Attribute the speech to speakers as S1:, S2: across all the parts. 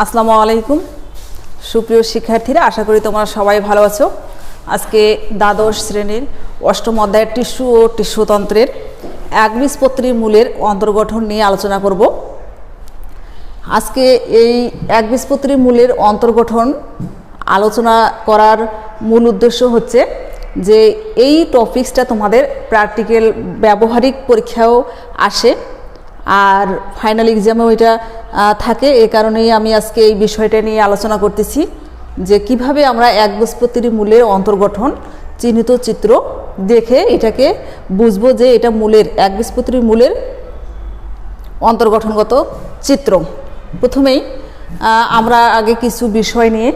S1: আসসালামু আলাইকুম সুপ্রিয় শিক্ষার্থীরা, আশা করি তোমরা সবাই ভালো আছো। আজকে দ্বাদশ শ্রেণীর অষ্টম অধ্যায়ের টিস্যু ও টিস্যুতন্ত্রের একবীজপত্রী মূলের অন্তর্গঠন নিয়ে আলোচনা করব। আজকে এই একবীজপত্রী মূলের অন্তর্গঠন আলোচনা করার মূল উদ্দেশ্য হচ্ছে যে এই টপিকসটা তোমাদের প্র্যাকটিক্যাল ব্যবহারিক পরীক্ষাও আসে আর ফাইনাল এক্সামেও এটা থাকে। এ কারণেই আমি আজকে এই বিষয়টা নিয়ে আলোচনা করতেছি যে কিভাবে আমরা একবীজপত্রী মূলের অন্তর্গঠন চিহ্নিত চিত্র দেখে এটাকে বুঝবো যে এটা মূলের একবীজপত্রী মূলের অন্তর্গঠনগত চিত্র। প্রথমেই আমরা আগে কিছু বিষয় নিয়ে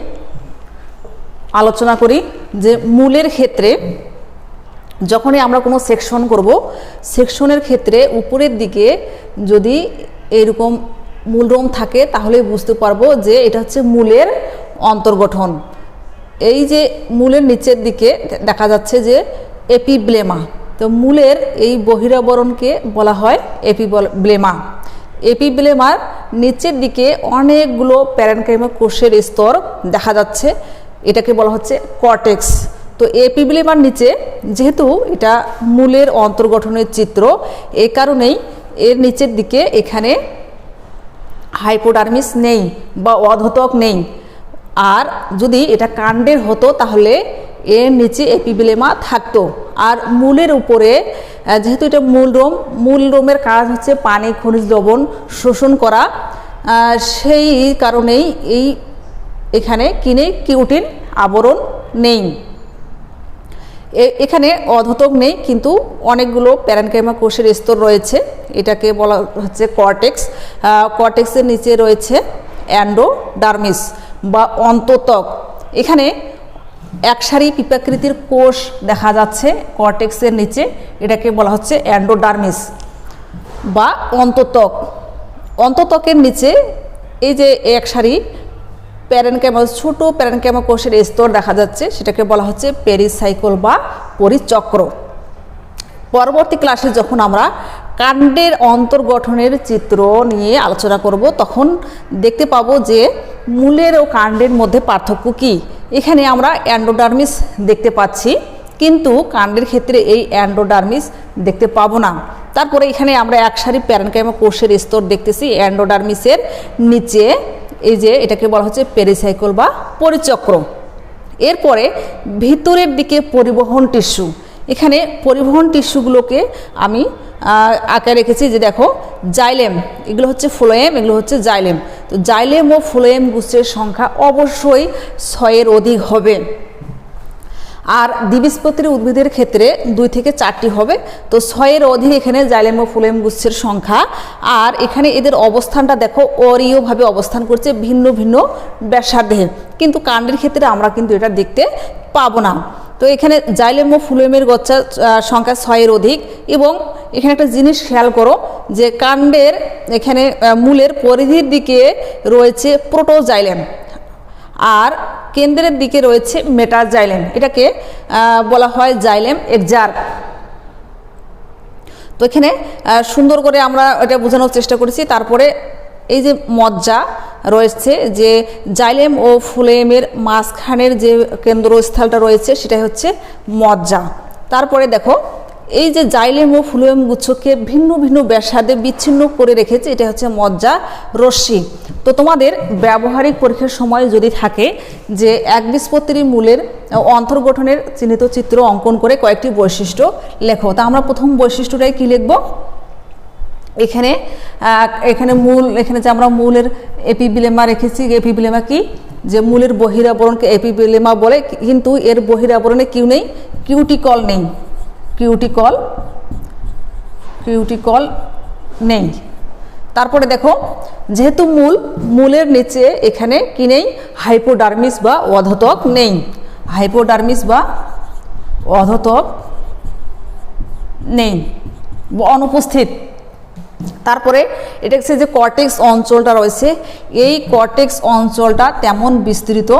S1: আলোচনা করি যে মূলের ক্ষেত্রে যখনই আমরা কোনো সেকশন করব, সেকশনের ক্ষেত্রে উপরের দিকে যদি এরকম মূলরোম থাকে তাহলে বুঝতে পারবো যে এটা হচ্ছে মূলের অন্তর্গঠন। এই যে মূলের নিচের দিকে দেখা যাচ্ছে যে এপিব্লেমা, তো মূলের এই বহিরাবরণকে বলা হয় এপিব্লেমা। এপিব্লেমার নিচের দিকে অনেকগুলো প্যারেনকাইমা কোষের স্তর দেখা যাচ্ছে, এটাকে বলা হচ্ছে কর্টেক্স। তো এপিব্লেমার নিচে যেহেতু এটা মূলের অন্তর্গঠনের চিত্র, এই কারণেই এর নিচের দিকে এখানে হাইপোডার্মিস নেই বা অধতক নেই। আর যদি এটা কাণ্ডের হতো তাহলে এর নিচে এপিব্লেমা থাকতো। আর মূলের উপরে যেহেতু এটা মূলরোমের কাজ হচ্ছে পানি খনিজ লবণ শোষণ করা, সেই কারণেই এখানে কিউটিন আবরণ নেই। এখানে অধতক নেই কিন্তু অনেকগুলো প্যারেনকাইমা কোষের স্তর রয়েছে, এটাকে বলা হচ্ছে কর্টেক্স। কর্টেক্সের নিচে রয়েছে অ্যান্ডোডার্মিস বা অন্তঃত্বক। এখানে একসারি পিপাকৃতির কোষ দেখা যাচ্ছে কর্টেক্সের নিচে, এটাকে বলা হচ্ছে অ্যান্ডোডার্মিস বা অন্তঃত্বক। অন্তঃত্বকের নিচে এই যে একসারি প্যারেনকাইমা ছোট প্যারেনকাইমা কোষের স্তর দেখা যাচ্ছে, সেটাকে বলা হচ্ছে পেরিসাইকেল বা পরিচক্র। পরবর্তী ক্লাসে যখন আমরা কাণ্ডের অন্তর্গঠনের চিত্র নিয়ে আলোচনা করব তখন দেখতে পাবো যে মূলের ও কাণ্ডের মধ্যে পার্থক্য কি। এখানে আমরা অ্যান্ডোডার্মিস দেখতে পাচ্ছি কিন্তু কাণ্ডের ক্ষেত্রে এই অ্যান্ডোডার্মিস দেখতে পাবো না। তারপরে এখানে আমরা একসারি প্যারেনকাইমা কোষের স্তর দেখতেছি অ্যান্ডোডার্মিসের নিচে, এই যে এটাকে বলা হচ্ছে পেরিসাইকেল বা পরিচক্র। এরপরে ভিতরের দিকে পরিবহন টিস্যু, এখানে পরিবহন টিস্যুগুলোকে আমি আঁকে রেখেছি যে দেখো জাইলেম, এগুলো হচ্ছে ফ্লোয়েম, এগুলো হচ্ছে জাইলেম। তো জাইলেম ও ফ্লোয়েম গুচ্ছের সংখ্যা অবশ্যই 6-এর অধিক হবে। আর দ্বিবীজপত্রী উদ্ভিদের ক্ষেত্রে 2 থেকে 4টি হবে। তো 6-এর অধিক এখানে জাইলেম ও ফ্লোয়েম গুচ্ছের সংখ্যা। আর এখানে এদের অবস্থানটা দেখো অরীয়ভাবে অবস্থান করছে ভিন্ন ভিন্ন ব্যাসার্ধে, কিন্তু কাণ্ডের ক্ষেত্রে আমরা কিন্তু এটা দেখতে পাবো না। তো এখানে জাইলেম ও ফ্লোয়েমের গচ্ছার সংখ্যা 6-এর অধিক। এবং এখানে একটা জিনিস খেয়াল করো যে কাণ্ডের এখানে মূলের পরিধির দিকে রয়েছে প্রোটোজাইলেম আর কেন্দ্রের দিকে রয়েছে মেটাজাইলেম, এটাকে বলা হয় জাইলেম এক্সার্ক। তো এখানে সুন্দর করে আমরা এটা বোঝানোর চেষ্টা করেছি। তারপরে এই যে মজ্জা রয়েছে, যে জাইলেম ও ফ্লোয়েমের মাঝখানের যে কেন্দ্রস্থলটা রয়েছে সেটাই হচ্ছে মজ্জা। তারপরে দেখো এই যে জাইলেম ও ফ্লোয়েম গুচ্ছকে ভিন্ন ভিন্ন ব্যাসার্ধে বিচ্ছিন্ন করে রেখেছে, এটা হচ্ছে মজ্জা রশ্মি। তো তোমাদের ব্যবহারিক পরীক্ষার সময় যদি থাকে যে একবীজপত্রী মূলের অন্তর্গঠনের চিহ্নিত চিত্র অঙ্কন করে কয়েকটি বৈশিষ্ট্য লেখো, তা আমরা প্রথম বৈশিষ্ট্যটাই কি লিখব? এখানে মূল, এখানে যে আমরা মূলের এপিব্লেমা রেখেছি, এপিব্লেমা কি, যে মূলের বহিরাবরণকে এপিব্লেমা বলে, কিন্তু এর বহিরাবরণে কিউ নেই, কিউটিকল নেই, কিউটিকল নেই। তারপরে দেখো যেহেতু মূলের নিচে এখানে কি নেই, হাইপোডার্মিস বা অধতক নেই, হাইপোডার্মিস বা অধতক নেই, অনুপস্থিত। তারপরে এটা হচ্ছে যে কর্টেক্স অঞ্চলটা রয়েছে, এই কর্টেক্স অঞ্চলটা তেমন বিস্তৃত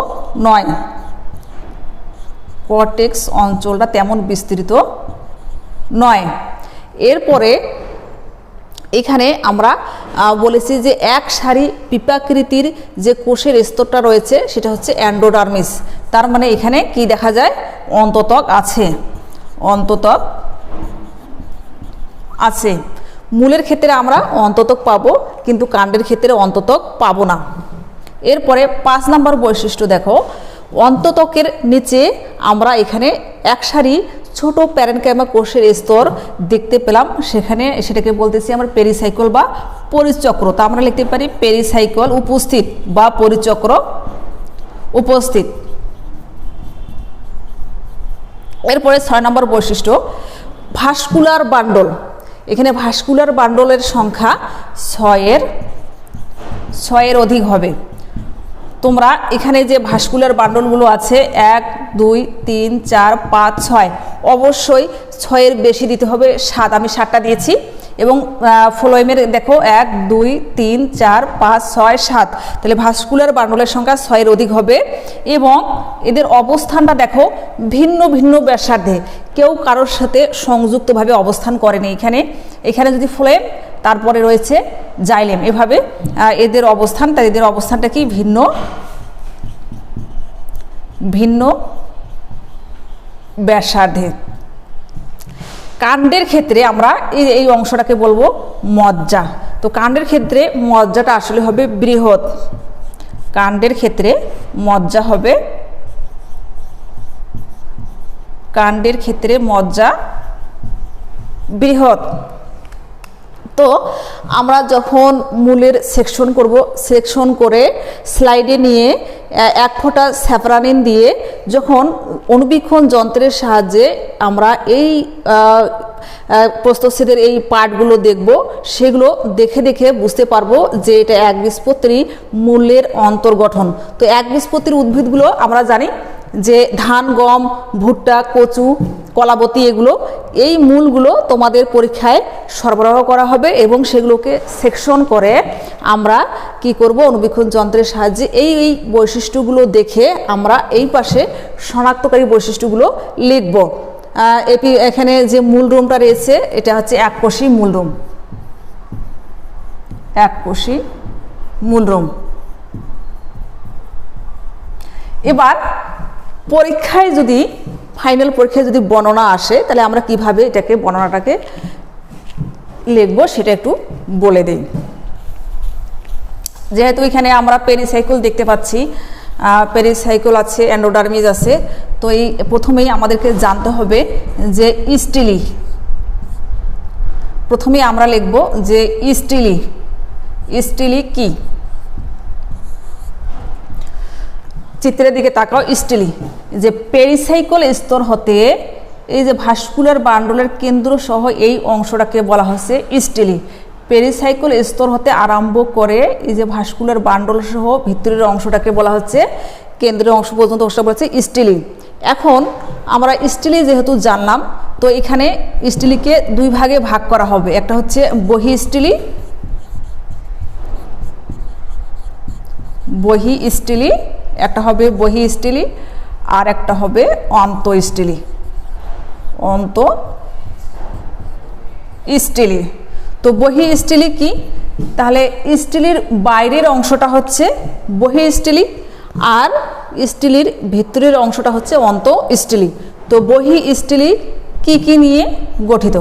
S1: নয়, কর্টেক্স অঞ্চলটা তেমন বিস্তৃত নয়। এরপরে এখানে আমরা বলেছি যে এক সারি পিপাকৃতির যে কোষের স্তরটা রয়েছে সেটা হচ্ছে এন্ডোডার্মিস। তার মানে এখানে কি দেখা যায়, অন্তত্বক আছে, অন্তত্বক আছে। মূলের ক্ষেত্রে আমরা অন্তত্বক পাবো, কিন্তু কাণ্ডের ক্ষেত্রে অন্তত্বক পাবো না। এরপরে 5 নম্বর বৈশিষ্ট্য দেখো, অন্তত্বকের নিচে আমরা এখানে এক সারি ছোট প্যারেনকাইমা কোষের স্তর দেখতে পেলাম, সেটাকে বলতেছি আমরা পেরিসাইকেল বা পরিচক্র। তা আমরা লিখতে পারি পেরিসাইকেল উপস্থিত বা পরিচক্র উপস্থিত। এরপরে 6 নম্বর বৈশিষ্ট্য, ভাস্কুলার বান্ডল। এখানে ভাস্কুলার বান্ডলের সংখ্যা 6-এর অধিক হবে। তোমরা এখানে যে ভাস্কুলার বান্ডলগুলো আছে 1, 2, 3, 4, 5, 6, অবশ্যই 6-এর বেশি দিতে হবে। 7, আমি 7টা দিয়েছি। এবং ফ্লোয়েমের দেখো 1, 2, 3, 4, 5, 6, 7, তাহলে ভাস্কুলার বান্ডলের সংখ্যা 6-এর অধিক হবে। এবং এদের অবস্থানটা দেখো ভিন্ন ভিন্ন ব্যাসার্ধে, কেউ কারোর সাথে সংযুক্তভাবে অবস্থান করেনি। এখানে যদি ফ্লোয়েম, তারপরে রয়েছে জাইলেম, এভাবে এদের অবস্থান, তাই এদের অবস্থানটা কি ভিন্ন ভিন্ন ব্যাসার্ধে। কাণ্ডের ক্ষেত্রে আমরা এই অংশটাকে বলবো মজ্জা। তো কাণ্ডের ক্ষেত্রে মজ্জাটা আসলে হবে বৃহৎ, কাণ্ডের ক্ষেত্রে মজ্জা হবে, কাণ্ডের ক্ষেত্রে মজ্জা বৃহৎ। তো আমরা যখন মূলের সেকশন করব, সেকশন করে স্লাইডে নিয়ে 1 ফোঁটা স্যাফরানিন দিয়ে যখন অণুবীক্ষণ যন্ত্রের সাহায্যে আমরা এই প্রস্থচ্ছেদের এই পার্টগুলো দেখব, সেগুলো দেখে দেখে বুঝতে পারবো যে এটা একবীজপত্রী মূলের অন্তর্গঠন। তো একবীজপত্রীর উদ্ভিদগুলো আমরা জানি যে ধান, গম, ভুট্টা, কচু, কলাবতী, এই মূলগুলো তোমাদের পরীক্ষায় সরবরাহ করা হবে এবং সেগুলোকে সেকশন করে আমরা কি করব, অণুবীক্ষণ যন্ত্রের সাহায্যে এই বৈশিষ্ট্যগুলো দেখে আমরা এই পাশে শনাক্তকারী বৈশিষ্ট্যগুলো লিখব। এখানে যে মূলরুমটা রয়েছে এটা হচ্ছে এককোষী মূলরুম, এককোষী মূলরুম। এবার পরীক্ষায় যদি, ফাইনাল পরীক্ষায় যদি বর্ণনা আসে, তাহলে আমরা কিভাবে বর্ণনাটাকে লিখব সেটা একটু বলে দেই। যেহেতু এখানে আমরা পেরিসাইকেল দেখতে পাচ্ছি, পেরিসাইকেল আছে, এন্ডোডার্মিস আছে, তো এই প্রথমেই আমাদেরকে জানতে হবে যে স্টিলি। প্রথমেই আমরা লিখব যে স্টিলি, স্টিলি কি? চিত্রের দিকে তাকাও। স্টিলি যে পেরিসাইকেল স্তর হতে এই যে ভাস্কুলার বান্ডলের কেন্দ্র সহ এই অংশটাকে বলা হচ্ছে স্টিলি। পেরিসাইকেল স্তর হতে আরম্ভ করে এই যে ভাস্কুলার বান্ডল সহ ভিতরের অংশটাকে বলা হচ্ছে, কেন্দ্রের অংশ পর্যন্ত অংশটা বলা হচ্ছে স্টিলি। এখন আমরা স্টিলি যেহেতু জানলাম, তো এখানে স্টিলিকে 2 ভাগে ভাগ করা হবে। একটা হচ্ছে বহি স্টিলি, বহি স্টিলি, একটা হবে বহি স্টিলি, আর একটা হবে অন্ত স্টিলি, অন্ত স্টিলি। তো বহি স্টিলি কি? তাহলে স্টিলির বাইরের অংশটা হচ্ছে বহি স্টিলি, আর স্টিলির ভিতরের অংশটা হচ্ছে অন্ত স্টিলি। তো বহি স্টিলি কি কি নিয়ে গঠিত?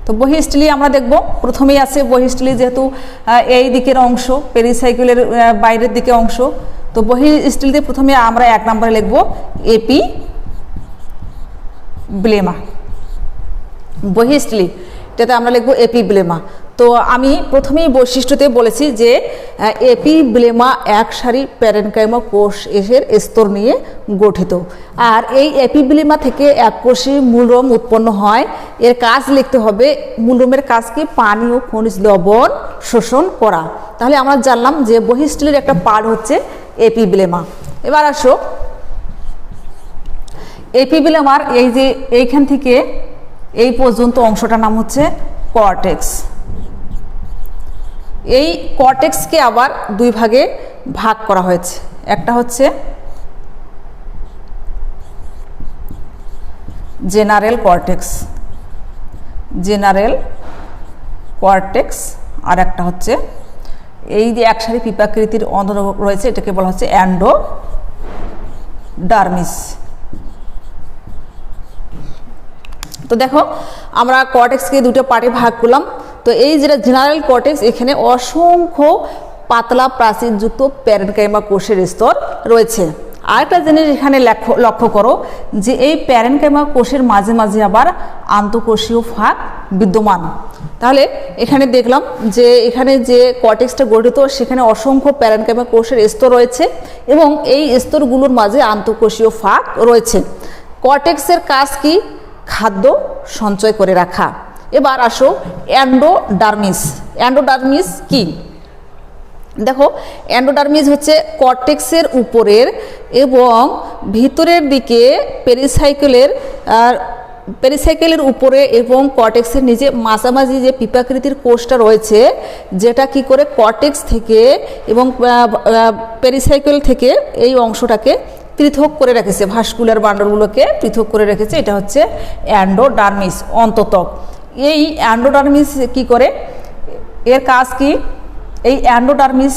S1: তো বহি স্টিলি আমরা দেখব। প্রথমেই আছে বহি স্টিলি, যেহেতু এই দিকের অংশ, পেরিসাইকেলের বাইরের দিকে অংশ। তো বহি স্টিলিতে প্রথমে আমরা 1 নম্বরে লিখব এপিব্লেমা। বহি স্টিলি এটাতে আমরা লিখব এপিব্লেমা। তো আমি প্রথমেই বৈশিষ্ট্যতে বলেছি যে এপিব্লেমা এক সারি প্যারেনকাইমা কোষ এর স্তর নিয়ে গঠিত। আর এই এপিব্লেমা থেকে এককোষী মূলরোম উৎপন্ন হয়। এর কাজ লিখতে হবে, মূলরোমের কাজ কি? পানি ও খনিজ লবণ শোষণ করা। তাহলে আমরা জানলাম যে বহি স্টিলের একটা পার্ট হচ্ছে এপিব্লেমা। এবার আসো, এপিব্লেমার এই যে এইখান থেকে এই পর্যন্ত অংশটার নাম হচ্ছে কর্টেক্স। এই কর্টেক্সকে আবার 2 ভাগে ভাগ করা হয়েছে। একটা হচ্ছে জেনারেল কর্টেক্স, জেনারেল কর্টেক্স, আর একটা হচ্ছে এই যে একসারি পিপাকৃতির অন্তর্গত রয়েছে, এটাকে বলা হচ্ছে এন্ডোডার্মিস। তো দেখো আমরা কর্টেক্সকে দুটো পার্টে ভাগ করলাম। তো এই যেটা জেনারেল কর্টেক্স, এখানে অসংখ্য পাতলা প্রাচীরযুক্ত প্যারেনকাইমা কোষের স্তর রয়েছে। আরেকটা জিনিস এখানে লক্ষ্য করো যে এই প্যারেনকাইমা কোষের মাঝে মাঝে আবার আন্তঃকোষীয় ফাঁক বিদ্যমান। তাহলে এখানে দেখলাম যে এখানে যে কর্টেক্সটা গঠিত সেখানে অসংখ্য প্যারেনকাইমা কোষের স্তর রয়েছে এবং এই স্তরগুলোর মাঝে আন্তঃকোষীয় ফাঁক রয়েছে। কর্টেক্সের কাজ কি? খাদ্য সঞ্চয় করে রাখা। এবার আসো এন্ডোডার্মিস। এন্ডোডার্মিস কি? দেখো এন্ডোডার্মিস হচ্ছে কর্টেক্সের উপরের এবং ভিতরের দিকে পেরিসাইকেলের উপরে এবং কর্টেক্সের নিচে মাঝামাঝি যে পিপাকৃতির কোষটা রয়েছে, যেটা কি করে কর্টেক্স থেকে এবং পেরিসাইকেল থেকে এই অংশটাকে পৃথক করে রেখেছে, ভাস্কুলার বান্ডলগুলোকে পৃথক করে রেখেছে। এটা হচ্ছে এন্ডোডার্মিস, অন্তঃত্বক। এই এন্ডোডার্মিস কি করে? এর কাজ কি? এই এন্ডোডার্মিস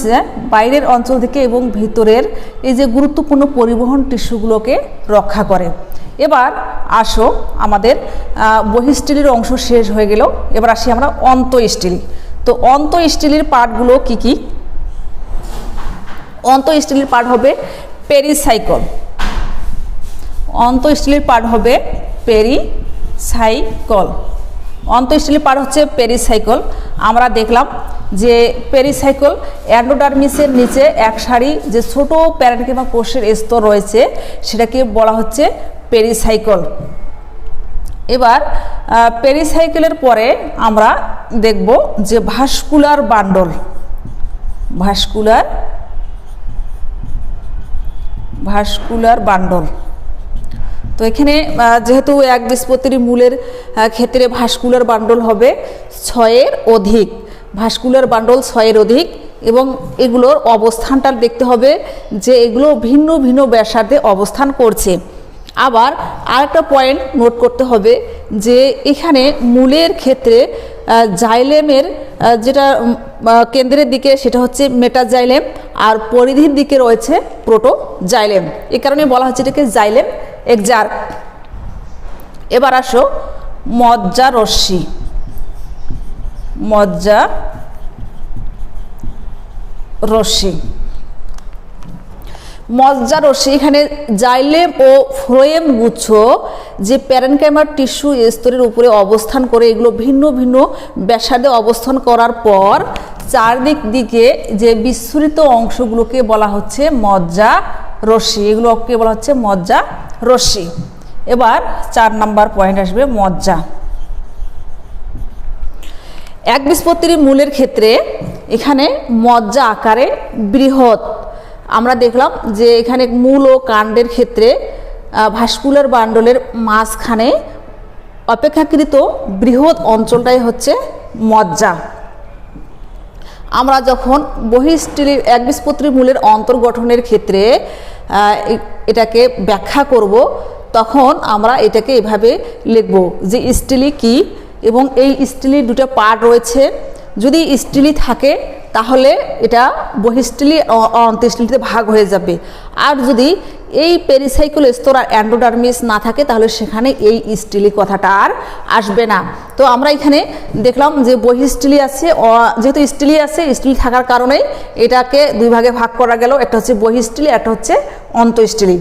S1: বাইরের অঞ্চল থেকে এবং ভিতরের এই যে গুরুত্বপূর্ণ পরিবহন টিস্যুগুলোকে রক্ষা করে। এবার আসো আমাদের বহিঃস্থলীর অংশ শেষ হয়ে গেল, এবার আসি আমরা অন্তঃস্থলী। তো অন্তঃস্থলীর পার্টগুলো কি কি? অন্তঃস্থলীর পার্ট হবে পেরিসাইকল। অন্তঃস্থলীর পার্ট হবে পেরিসাইকল। অন্তঃস্থলীর পার্ট হচ্ছে পেরিসাইকল। আমরা দেখলাম যে পেরিসাইকল এন্ডোডার্মিসের নিচে এক সারি যে ছোট প্যারেনকাইমা কোষের স্তর রয়েছে সেটাকে বলা হচ্ছে পেরিসাইকল। এবার পেরিসাইকেলের পরে আমরা দেখব যে ভাস্কুলার বান্ডল। Vascular bundle. তো এখানে যেহেতু একবীজপত্রী মূলের ক্ষেত্রে ভাস্কুলার বান্ডল হবে 6-এর অধিক। ভাস্কুলার বান্ডল 6-এর অধিক এবং এগুলোর অবস্থানটা দেখতে হবে যে এগুলো ভিন্ন ভিন্ন ব্যাসার্ধে অবস্থান করছে। আবার আরেকটা পয়েন্ট নোট করতে হবে যে এখানে মূলের ক্ষেত্রে জাইলেমের যেটা কেন্দ্রের দিকে সেটা হচ্ছে মেটাজাইলেম আর পরিধির দিকে রয়েছে প্রোটোজাইলেম। এ কারণে বলা হচ্ছে এটাকে জাইলেম এক্সার্ক। এবার আসো মজ্জা রশ্মি। মজ্জা রশ্মি। মজ্জা রশ্মি এখানে জাইলেম ও ফ্লোয়েম গুচ্ছ যে প্যারেনকাইমার টিস্যু স্তরের উপরে অবস্থান করে, এগুলো ভিন্ন ভিন্ন ব্যাসার্ধে অবস্থান করার পর চারদিক দিকে যে বিস্তৃত অংশগুলোকে বলা হচ্ছে মজ্জা রশ্মি। এগুলোকে বলা হচ্ছে মজ্জা রশ্মি। এবার 4 নাম্বার পয়েন্ট আসবে মজ্জা। একবীজপত্রী মূলের ক্ষেত্রে এখানে মজ্জা আকারে বৃহৎ। আমরা দেখলাম যে এখানে মূল ও কাণ্ডের ক্ষেত্রে ভাস্কুলার বান্ডলের মাঝখানে অপেক্ষাকৃত বৃহৎ অঞ্চলটাই হচ্ছে মজ্জা। আমরা যখন বহিঃস্থলী একবীজপত্রী মূলের অন্তর্গঠনের ক্ষেত্রে এটাকে ব্যাখ্যা করব তখন আমরা এটাকে এভাবে লিখব যে স্টিলি কি এবং এই স্টিলির দুটো পার্ট রয়েছে। যদি স্টিলি থাকে তাহলে এটা বহিঃস্থলী অন্তঃস্থলীতে ভাগ হয়ে যাবে, আর যদি এই পেরিসাইকেল স্তর আর এন্ডোডার্মিস না থাকে তাহলে সেখানে এই স্টিলি কথাটা আর আসবে না। তো আমরা এখানে দেখলাম যে বহিঃস্থলী আছে, যেহেতু স্টিলি আছে, স্টিলি থাকার কারণে এটাকে 2 ভাগে ভাগ করা গেল। একটা হচ্ছে বহিঃস্থলী, একটা হচ্ছে অন্তঃস্থলী।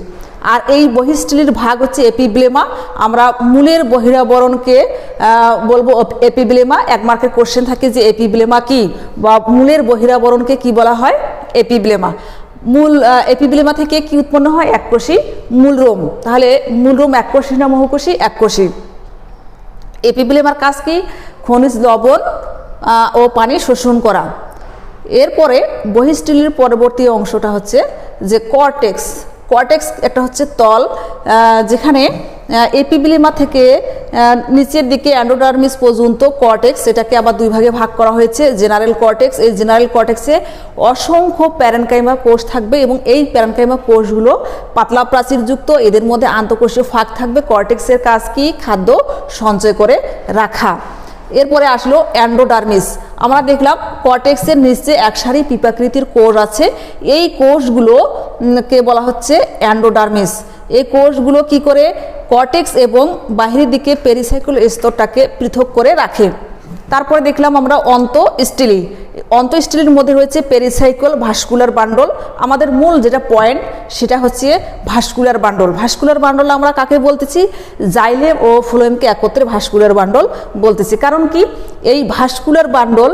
S1: আর এই বহিঃস্থলীর ভাগ হচ্ছে এপিব্লেমা। আমরা মূলের বহিরাবরণকে বলবো এপিব্লেমা। 1 মার্কের কোশ্চেন থাকে যে এপিব্লেমা কি বা মূলের বহিরাবরণকে কি বলা হয়? এপিব্লেমা। মূল এপিব্লেমা থেকে কি উৎপন্ন হয়? এককোষী মূলরোম। তাহলে মূলরোম এককোষী না বহুকোষী? এককোষী। এপিব্লেমার কাজ কি? খনিজ লবণ ও পানি শোষণ করা। এরপরে বহিঃস্থলীর পরবর্তী অংশটা হচ্ছে যে কর্টেক্স। কর্টেক্স একটা হচ্ছে তল, যেখানে এপিব্লেমা থেকে নিচের দিকে এন্ডোডার্মিস পর্যন্ত কর্টেক্স, এটাকে আবার 2 ভাগে ভাগ করা হয়েছে। জেনারেল কর্টেক্স, এই জেনারেল কর্টেক্সে অসংখ্য প্যারেনকাইমা কোষ থাকবে এবং এই প্যারেনকাইমা কোষগুলো পাতলা প্রাচীরযুক্ত, এদের মধ্যে আন্তঃকোষীয় ফাঁক থাকবে। কর্টেক্সের কাজ কি? খাদ্য সঞ্চয় করে রাখা। এরপরে আসলো অ্যান্ডোডার্মিস। আমরা দেখলাম কর্টেক্সের নিচে এক সারি পিপাকৃতির কোষ আছে, এই কোষগুলো কে বলা হচ্ছে অ্যান্ডোডার্মিস। এই কোষগুলো কি করে কর্টেক্স এবং বাহিরের দিকে পেরিসাইকেল স্তরটাকে পৃথক করে রাখে। তারপরে দেখলাম আমরা অন্তঃস্থলী। অন্তঃস্থলীর মধ্যে রয়েছে পেরিসাইকেল, ভাস্কুলার বান্ডল। আমাদের মূল যেটা পয়েন্ট সেটা হচ্ছে ভাস্কুলার বান্ডল। ভাস্কুলার বান্ডল আমরা কাকে বলতেছি? জাইলেম ও ফ্লোয়েমকে একত্রে ভাস্কুলার বান্ডল বলতেছি। কারণ কি, এই ভাস্কুলার বান্ডল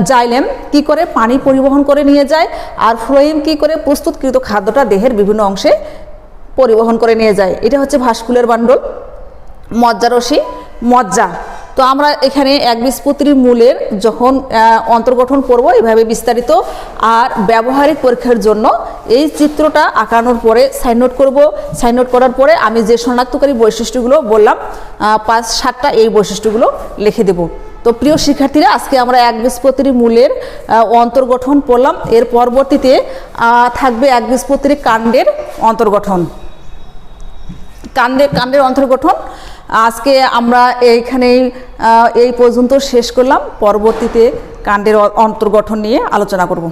S1: জাইলেম কি করে পানি পরিবহন করে নিয়ে যায়, আর ফ্লোয়েম কি করে প্রস্তুতকৃত খাদ্যটা দেহের বিভিন্ন অংশে পরিবহন করে নিয়ে যায়। এটা হচ্ছে ভাস্কুলার বান্ডল। মজ্জারসি, মজ্জা। তো আমরা এখানে একবীজপত্রীর মূলের যখন অন্তর্গঠন করব এভাবে বিস্তারিত, আর ব্যবহারিক পরীক্ষার জন্য এই চিত্রটা আঁকানোর পরে সাইন নোট করব। সাইন নোট করার পরে আমি যে শনাক্তকারী বৈশিষ্ট্যগুলো বললাম 5-7টা, এই বৈশিষ্ট্যগুলো লিখে দেব। তো প্রিয় শিক্ষার্থীরা, আজকে আমরা একবীজপত্রী মূলের অন্তর্গঠন পড়লাম। এর পরবর্তীতে থাকবে একবীজপত্রী কাণ্ডের অন্তর্গঠন। কাণ্ডের অন্তর্গঠন আজকে আমরা এইখানেই এই পর্যন্ত শেষ করলাম। পরবর্তীতে কাণ্ডের অন্তর্গঠন নিয়ে আলোচনা করব।